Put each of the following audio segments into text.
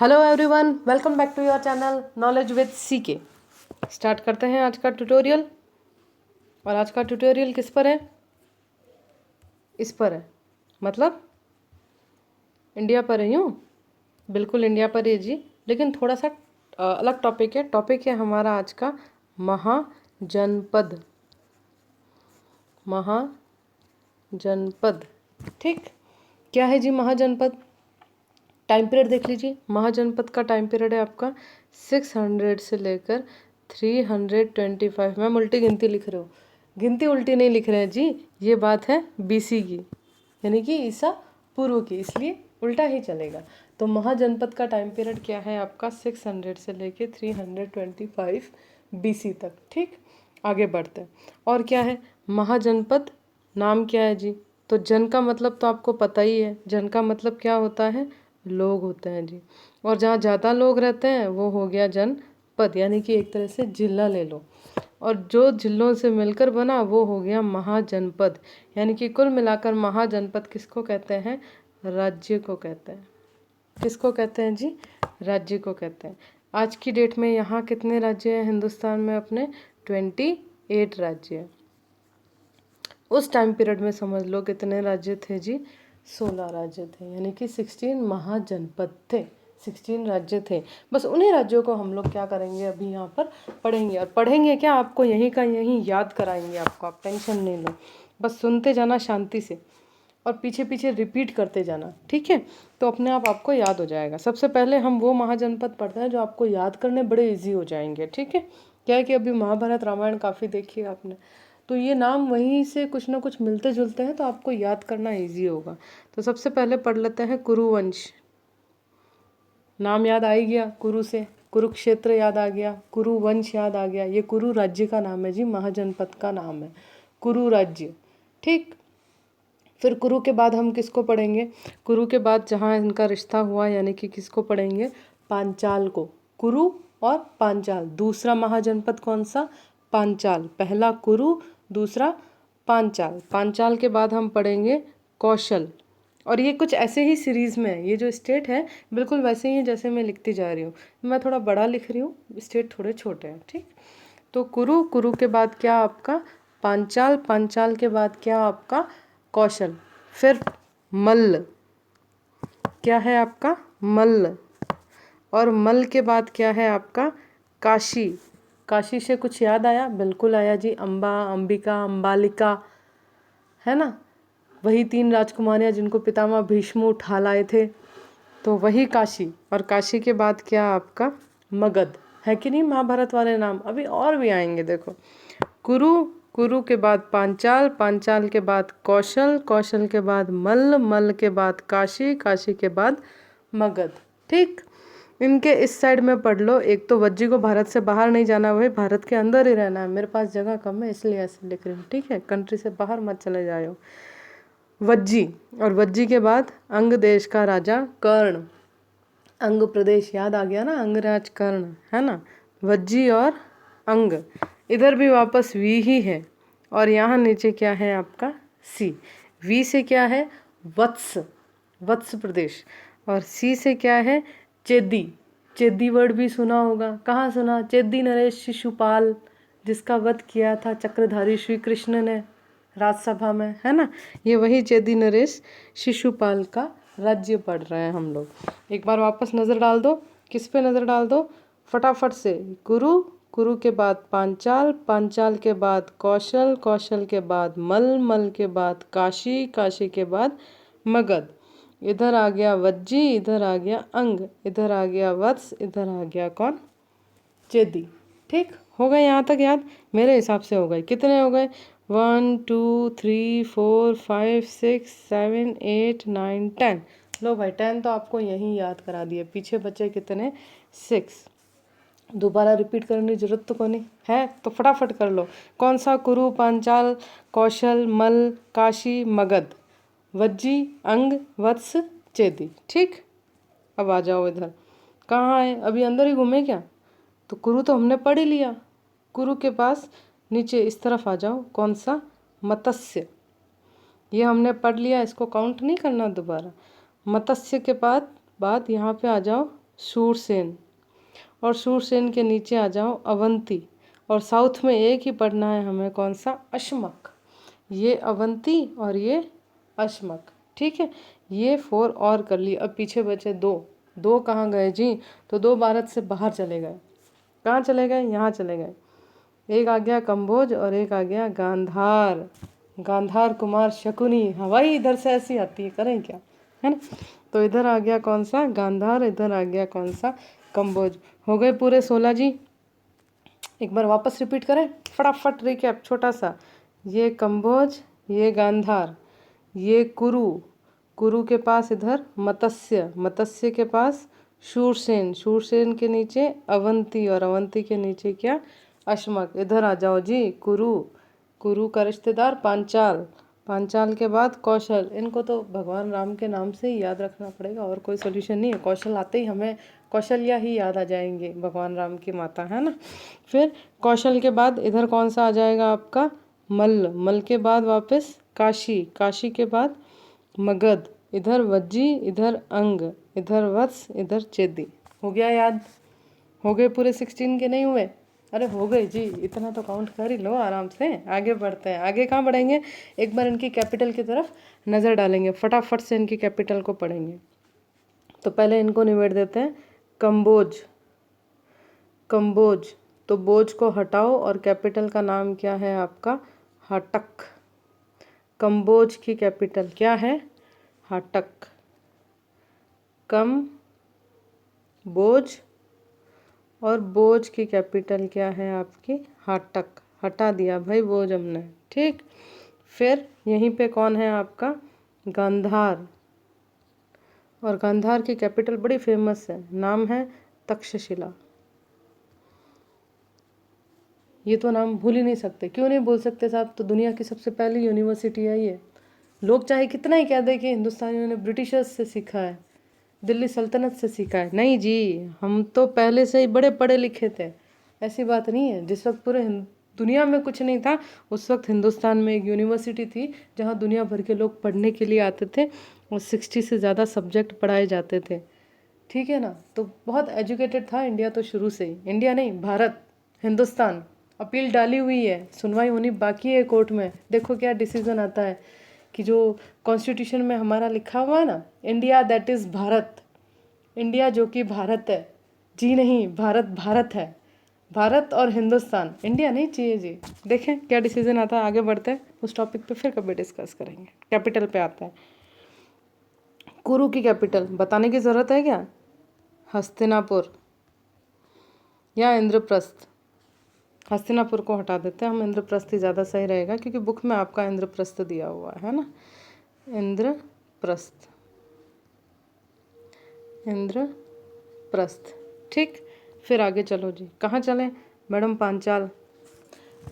Hello everyone, welcome back to your channel knowledge with CK. Start करते हैं आज का ट्यूटोरियल। और आज का ट्यूटोरियल किस पर है? इस पर है, मतलब इंडिया पर है। यूँ बिल्कुल इंडिया पर है जी, लेकिन थोड़ा सा अलग टॉपिक है। टॉपिक है हमारा आज का महाजनपद। महाजनपद, ठीक। क्या है जी महाजनपद? टाइम पीरियड देख लीजिए। महाजनपद का टाइम पीरियड है आपका 600 से लेकर 325। मैम उल्टी गिनती लिख रहे हो। गिनती उल्टी नहीं लिख रहे हैं जी, ये बात है बीसी की, यानी कि ईसा पूर्व की, इसलिए उल्टा ही चलेगा। तो महाजनपद का टाइम पीरियड क्या है आपका 600 से लेकर 325 बीसी तक, ठीक। आगे बढ़ते हैं। और क्या है महाजनपद? नाम क्या है जी? तो जन का मतलब तो आपको पता ही है। जन का मतलब क्या होता है? लोग होते हैं जी। और जहाँ ज़्यादा लोग रहते हैं वो हो गया जनपद, यानी कि एक तरह से जिला ले लो। और जो जिलों से मिलकर बना वो हो गया महाजनपद। यानी कि कुल मिलाकर महाजनपद किसको कहते हैं? राज्य को कहते हैं। किसको कहते हैं जी? राज्य को कहते हैं। आज की डेट में यहाँ कितने राज्य हैं हिंदुस्तान में? अपने 28 राज्य हैं। उस टाइम पीरियड में समझ लो कितने राज्य थे जी? 16 राज्य थे, यानी कि 16 महाजनपद थे, 16 राज्य थे। बस उन्हीं राज्यों को हम लोग क्या करेंगे अभी यहाँ पर पढ़ेंगे। और पढ़ेंगे क्या, आपको यहीं का यहीं याद कराएंगे आपको, आप टेंशन नहीं लो। बस सुनते जाना शांति से और पीछे पीछे रिपीट करते जाना, ठीक है। तो अपने आप आपको याद हो जाएगा। सबसे पहले हम वो महाजनपद पढ़ते हैं जो आपको याद करने बड़े ईजी हो जाएंगे, ठीक है। क्या है कि अभी महाभारत रामायण काफ़ी देखी है आपने, तो ये नाम वहीं से कुछ ना कुछ मिलते जुलते हैं, तो आपको याद करना इजी होगा। तो सबसे पहले पढ़ लेते हैं कुरुवंश। नाम याद आ ही गया, कुरु से कुरुक्षेत्र याद आ गया, कुरुवंश याद आ गया। ये कुरु राज्य का नाम है जी, महाजनपद का नाम है कुरु राज्य, ठीक। फिर कुरु के बाद हम किसको पढ़ेंगे? कुरु के बाद जहाँ इनका रिश्ता हुआ, यानी कि किसको पढ़ेंगे? पांचाल को। कुरु और पांचाल, दूसरा महाजनपद कौन सा? पांचाल। पहला कुरु, दूसरा पांचाल। पांचाल के बाद हम पढ़ेंगे कौशल। और ये कुछ ऐसे ही सीरीज़ में है, ये जो स्टेट है बिल्कुल वैसे ही है जैसे मैं लिखती जा रही हूँ। मैं थोड़ा बड़ा लिख रही हूँ, स्टेट थोड़े छोटे हैं, ठीक। तो कुरु, कुरु के बाद क्या आपका? पांचाल। पांचाल के बाद क्या आपका? कौशल। फिर मल्ल। क्या है आपका? मल्ल। और मल्ल के बाद क्या है आपका? काशी। काशी से कुछ याद आया? बिल्कुल आया जी, अम्बा, अंबिका, अम्बालिका, है ना। वही 3 राजकुमारियाँ जिनको पितामह भीष्म उठा लाए थे, तो वही काशी। और काशी के बाद क्या आपका? मगध। है कि नहीं महाभारत वाले नाम? अभी और भी आएंगे, देखो। कुरु, कुरु के बाद पांचाल, पांचाल के बाद कौशल, कौशल के बाद मल्ल, मल्ल के बाद काशी, काशी के बाद मगध, ठीक। इनके इस साइड में पढ़ लो। एक तो वज्जी को भारत से बाहर नहीं जाना, वही भारत के अंदर ही रहना है। मेरे पास जगह कम है इसलिए ऐसे लिख रही हूँ, ठीक है। कंट्री से बाहर मत चले जाओ। वज्जी। और वज्जी के बाद अंग देश का राजा कर्ण। अंग प्रदेश याद आ गया ना, अंगराज कर्ण, है ना। वज्जी और अंग। इधर भी वापस वी ही है। और यहाँ नीचे क्या है आपका? सी। वी से क्या है? वत्स, वत्स प्रदेश। और सी से क्या है? चेदी। चेदी वर्ड भी सुना होगा। कहाँ सुना? चेदी नरेश शिशुपाल, जिसका वध किया था चक्रधारी श्री कृष्ण ने राजसभा में, है ना। ये वही चेदी नरेश शिशुपाल का राज्य पढ़ रहे हैं हम लोग। एक बार वापस नज़र डाल दो। किस पे नज़र डाल दो फटाफट से? कुरु, कुरु के बाद पांचाल, पांचाल के बाद कौशल, कौशल के बाद मल, मल के बाद काशी, काशी के बाद मगध। इधर आ गया वज्जी, इधर आ गया अंग, इधर आ गया वत्स, इधर आ गया कौन? चेदी, ठीक। हो गए यहाँ तक याद? मेरे हिसाब से हो गए। कितने हो गए? 1 2 3 4 5 6 7 8 9 10। लो भाई, 10 तो आपको यहीं याद करा दिए। पीछे बचे कितने? 6। दोबारा रिपीट करने की जरूरत तो नहीं है, तो फटाफट कर लो। कौन सा? कुरु, पांचाल, कौशल, मल, काशी, मगध, वज्जी, अंग, वत्स, चेदी, ठीक। अब आ जाओ इधर। कहाँ है? अभी अंदर ही घूमे क्या? तो कुरु तो हमने पढ़ ही लिया। कुरु के पास नीचे इस तरफ आ जाओ। कौन सा? मत्स्य। ये हमने पढ़ लिया, इसको काउंट नहीं करना दोबारा। मत्स्य के बाद यहाँ पे आ जाओ शूरसेन, और शूरसेन के नीचे आ जाओ अवंती, और साउथ में एक ही पढ़ना है हमें, कौन सा, अशमक। ये अवंती और ये अशमक, ठीक है। ये 4 और कर लिए। अब पीछे बचे 2। 2 कहाँ गए जी? तो 2 भारत से बाहर चले गए। कहाँ चले गए? यहाँ चले गए। एक आ गया कंबोज और एक आ गया गांधार। गांधार कुमार शकुनी, हवाई इधर से ऐसी आती है, करें क्या, है ना। तो इधर आ गया कौन सा, गांधार, इधर आ गया कौन सा, कंबोज। हो गए पूरे 16 जी। एक बार वापस रिपीट करें, फटाफट रिकैप छोटा सा। ये कंबोज, ये गांधार, ये कुरु, कुरु के पास इधर मत्स्य, मत्स्य के पास शूरसेन, शूरसेन के नीचे अवंती, और अवंती के नीचे क्या, अशमक। इधर आ जाओ जी, कुरु, कुरु का रिश्तेदार पांचाल, पांचाल के बाद कौशल। इनको तो भगवान राम के नाम से ही याद रखना पड़ेगा, और कोई सोल्यूशन नहीं है। कौशल आते ही हमें कौशल्या ही याद आ जाएंगे, भगवान राम की माता, है ना। फिर कौशल के बाद इधर कौन सा आ जाएगा आपका, मल्ल, मल्ल के बाद वापस काशी, काशी के बाद मगध, इधर वज्जी, इधर अंग, इधर वत्स, इधर चेदी। हो गया याद? हो गए पूरे 16 के नहीं हुए? अरे हो गए जी, इतना तो काउंट कर ही लो आराम से। आगे बढ़ते हैं। आगे कहाँ बढ़ेंगे? एक बार इनकी कैपिटल की तरफ नज़र डालेंगे, फटाफट से इनकी कैपिटल को पढ़ेंगे। तो पहले इनको निबेड़ देते हैं। कंबोज, कंबोज, तो बोझ को हटाओ और कैपिटल का नाम क्या है आपका, हाटक। कंबोज की कैपिटल क्या है, हाटक। कम बोझ, और बोझ की कैपिटल क्या है आपकी, हाटक। हटा दिया भाई बोझ हमने, ठीक। फिर यहीं पे कौन है आपका, गांधार, और गांधार की कैपिटल बड़ी फेमस है, नाम है तक्षशिला। ये तो नाम भूल ही नहीं सकते। क्यों नहीं भूल सकते साहब? तो दुनिया की सबसे पहली यूनिवर्सिटी है ये। लोग चाहे कितना ही कह दें कि हिंदुस्तानियों ने ब्रिटिशर्स से सीखा है, दिल्ली सल्तनत से सीखा है, नहीं जी, हम तो पहले से ही बड़े पढ़े लिखे थे। ऐसी बात नहीं है। जिस वक्त पूरे दुनिया में कुछ नहीं था, उस वक्त हिंदुस्तान में एक यूनिवर्सिटी थी जहाँ दुनिया भर के लोग पढ़ने के लिए आते थे, और 60 से ज़्यादा सब्जेक्ट पढ़ाए जाते थे, ठीक है ना। तो बहुत एजुकेटेड था इंडिया तो शुरू से ही। इंडिया नहीं, भारत, हिंदुस्तान। अपील डाली हुई है, सुनवाई होनी बाकी है कोर्ट में। देखो क्या डिसीजन आता है कि जो कॉन्स्टिट्यूशन में हमारा लिखा हुआ है ना, India that is Bharat, India जो कि भारत है जी, नहीं, भारत भारत है, भारत और हिंदुस्तान, इंडिया नहीं चाहिए जी। देखें क्या डिसीजन आता है। आगे बढ़ते हैं, उस टॉपिक पे फिर कभी डिस्कस करेंगे। कैपिटल पे आता है। कुरु की कैपिटल बताने की ज़रूरत है क्या, हस्तिनापुर या इंद्रप्रस्थ। हस्तिनापुर को हटा देते हैं हम, इंद्रप्रस्थ ही ज़्यादा सही रहेगा, क्योंकि बुक में आपका इंद्रप्रस्थ दिया हुआ है ना, इंद्रप्रस्थ, इंद्रप्रस्थ, ठीक। फिर आगे चलो जी, कहाँ चलें मैडम, पांचाल।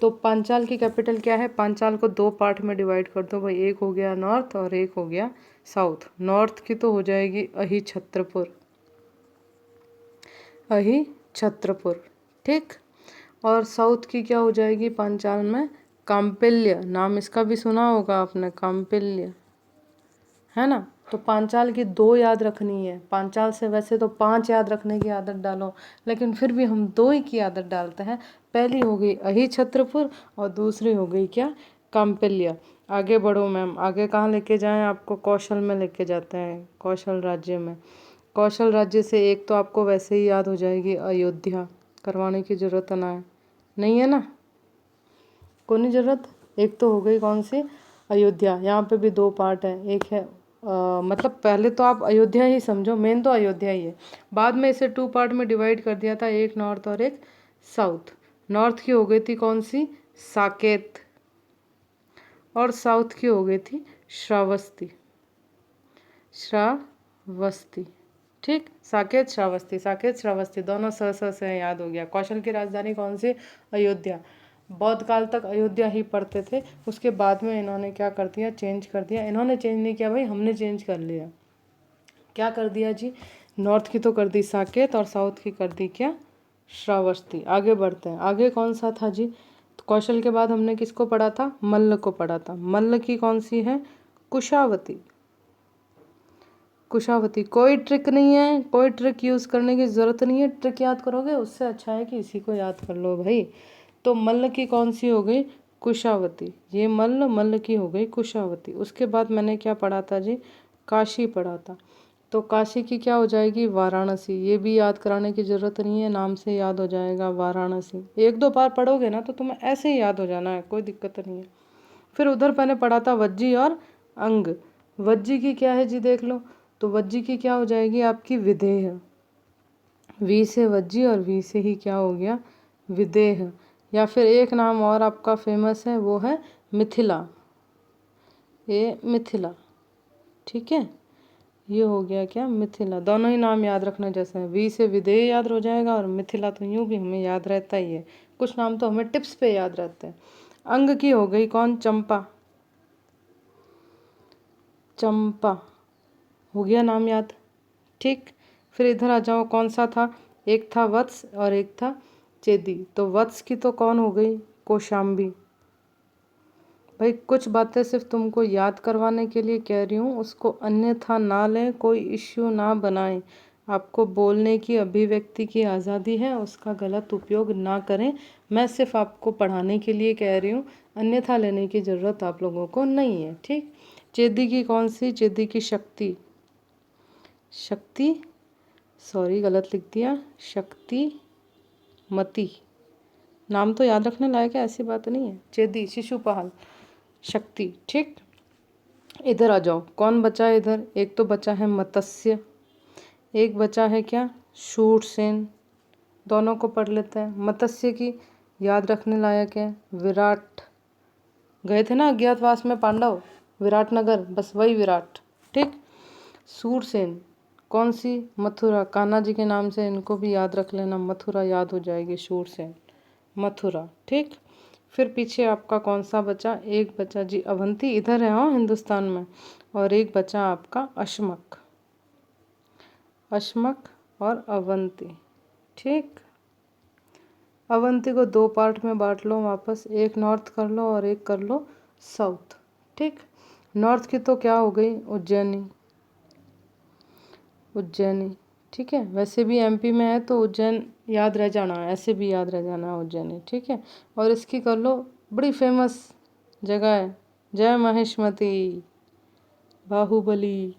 तो पांचाल की कैपिटल क्या है, पांचाल को 2 पार्ट में डिवाइड कर दो भाई, एक हो गया नॉर्थ और एक हो गया साउथ। नॉर्थ की तो हो जाएगी अहिछत्रपुर, अहिछत्रपुर, ठीक। और साउथ की क्या हो जाएगी पांचाल में, काम्पिल्य। नाम इसका भी सुना होगा आपने, काम्पिल्य, है ना। तो पांचाल की 2 याद रखनी है। पांचाल से वैसे तो 5 याद रखने की आदत डालो, लेकिन फिर भी हम 2 ही की आदत डालते हैं। पहली हो गई अहिछत्रपुर और दूसरी हो गई क्या, काम्पिल्य। आगे बढ़ो मैम, आगे कहाँ लेके जाएं आपको, कौशल में लेके जाते हैं, कौशल राज्य में। कौशल राज्य से एक तो आपको वैसे ही याद हो जाएगी अयोध्या, करवाने की ज़रूरत ना है, नहीं है ना, कोई नहीं ज़रूरत। एक तो हो गई कौन सी, अयोध्या। यहाँ पे भी 2 पार्ट है, एक है मतलब पहले तो आप अयोध्या ही समझो, मेन तो अयोध्या ही है। बाद में इसे 2 पार्ट में डिवाइड कर दिया था, एक नॉर्थ और एक साउथ। नॉर्थ की हो गई थी कौन सी, साकेत, और साउथ की हो गई थी श्रावस्ती, श्रावस्ती, ठीक। साकेत श्रावस्ती, साकेत श्रावस्ती दोनों स से याद हो गया। कौशल की राजधानी कौन सी, अयोध्या। बौद्ध काल तक अयोध्या ही पढ़ते थे, उसके बाद में इन्होंने क्या कर दिया, चेंज कर दिया। इन्होंने चेंज नहीं किया भाई, हमने चेंज कर लिया। क्या कर दिया जी, नॉर्थ की तो कर दी साकेत और साउथ की कर दी क्या, श्रावस्ती। आगे बढ़ते हैं। आगे कौन सा था जी, तो कौशल के बाद हमने किसको पढ़ा था, मल्ल को पढ़ा था। मल्ल की कौन सी है, कुशावती, कुशावती। कोई ट्रिक नहीं है, कोई ट्रिक यूज़ करने की ज़रूरत नहीं है। ट्रिक याद करोगे उससे अच्छा है कि इसी को याद कर लो भाई। तो मल्ल की कौन सी हो गई? कुशावती। ये मल्ल की हो गई कुशावती। उसके बाद मैंने क्या पढ़ा था जी? काशी पढ़ा था। तो काशी की क्या हो जाएगी? वाराणसी। ये भी याद कराने की ज़रूरत नहीं है, नाम से याद हो जाएगा वाराणसी। एक दो बार पढ़ोगे ना तो तुम्हें ऐसे ही याद हो जाना है, कोई दिक्कत नहीं है। फिर उधर मैंने पढ़ा था वज्जी और अंग। वज्जी की क्या है जी? देख लो। तो वज्जी की क्या हो जाएगी? आपकी विदेह। वी से वज्जी और वी से ही क्या हो गया? विदेह। या फिर एक नाम और आपका फेमस है, वो है मिथिला। ये मिथिला, ठीक है। ये हो गया क्या? मिथिला। दोनों ही नाम याद रखना जैसा है। वी से विदेह याद हो जाएगा और मिथिला तो यूं भी हमें याद रहता ही है। कुछ नाम तो हमें टिप्स पे याद रहते हैं। अंग की हो गई कौन? चंपा। चंपा हो गया नाम याद, ठीक। फिर इधर आ जाओ, कौन सा था? एक था वत्स और एक था चेदी। तो वत्स की तो कौन हो गई? कौशाम्बी। भाई कुछ बातें सिर्फ तुमको याद करवाने के लिए कह रही हूँ, उसको अन्यथा ना लें, कोई इश्यू ना बनाएं। आपको बोलने की, अभिव्यक्ति की आज़ादी है, उसका गलत उपयोग ना करें। मैं सिर्फ आपको पढ़ाने के लिए कह रही हूँ, अन्यथा लेने की ज़रूरत आप लोगों को नहीं है, ठीक। चेदी की कौन सी? चेदी की शक्ति। शक्ति, सॉरी गलत लिख दिया, शक्ति मती। नाम तो याद रखने लायक है, ऐसी बात नहीं है। चेदी, शिशुपाल, शक्ति, ठीक। इधर आ जाओ, कौन बचा है इधर? एक तो बचा है मत्स्य, एक बचा है क्या? शूरसेन। दोनों को पढ़ लेते हैं। मत्स्य की याद रखने लायक है विराट। गए थे ना अज्ञातवास में पांडव, विराटनगर, बस वही विराट, ठीक। शूरसेन कौन सी? मथुरा। कान्हा जी के नाम से इनको भी याद रख लेना, मथुरा याद हो जाएगी। शूरसेन, मथुरा, ठीक। फिर पीछे आपका कौन सा बचा? एक बचा जी अवंती, इधर है हाँ हिंदुस्तान में। और एक बचा आपका अश्मक। अश्मक और अवंती, ठीक। अवंती को दो पार्ट में बांट लो वापस, एक नॉर्थ कर लो और एक कर लो साउथ, ठीक। नॉर्थ की तो क्या हो गई? उज्जैनी। उज्जैनी, ठीक है। वैसे भी एमपी में है तो उज्जैन याद रह जाना, ऐसे भी याद रह जाना उज्जैनी, ठीक है। और इसकी कर लो, बड़ी फेमस जगह है, जय महेशमती, बाहुबली,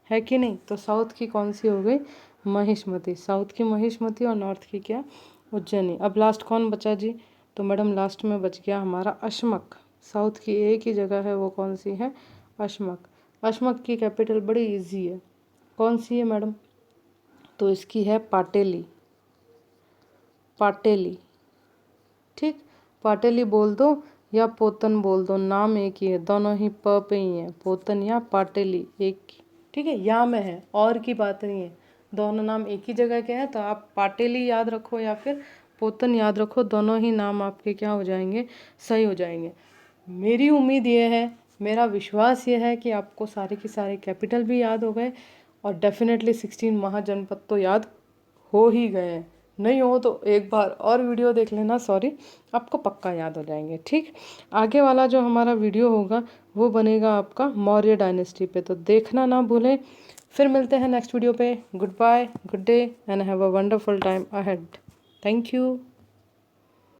है कि नहीं। तो साउथ की कौन सी हो गई? महेशमती। साउथ की महेशमती और नॉर्थ की क्या? उज्जैनी। अब लास्ट कौन बचा जी? तो मैडम लास्ट में बच गया हमारा अश्मक। साउथ की एक ही जगह है, वो कौन सी है? अश्मक। अश्मक की कैपिटल बड़ी इजी है, कौन सी है मैडम? तो इसकी है पाटेली। पाटेली, ठीक। पाटेली बोल दो या पोतन बोल दो, नाम एक ही है, दोनों ही प पे ही है, पोतन या पाटेली एक ही, ठीक है। या में है, और की बात नहीं है, दोनों नाम एक ही जगह के हैं। तो आप पाटेली याद रखो या फिर पोतन याद रखो, दोनों ही नाम आपके क्या हो जाएंगे? सही हो जाएंगे। मेरी उम्मीद ये है, मेरा विश्वास ये है कि आपको सारे के सारे कैपिटल भी याद हो गए और डेफिनेटली 16 महाजनपद तो याद हो ही गए हैं। नहीं हो तो एक बार और वीडियो देख लेना, सॉरी, आपको पक्का याद हो जाएंगे, ठीक। आगे वाला जो हमारा वीडियो होगा वो बनेगा आपका मौर्य डायनेस्टी पे, तो देखना ना भूलें। फिर मिलते हैं नेक्स्ट वीडियो पे। Good bye, good day and have a wonderful time ahead. Thank you.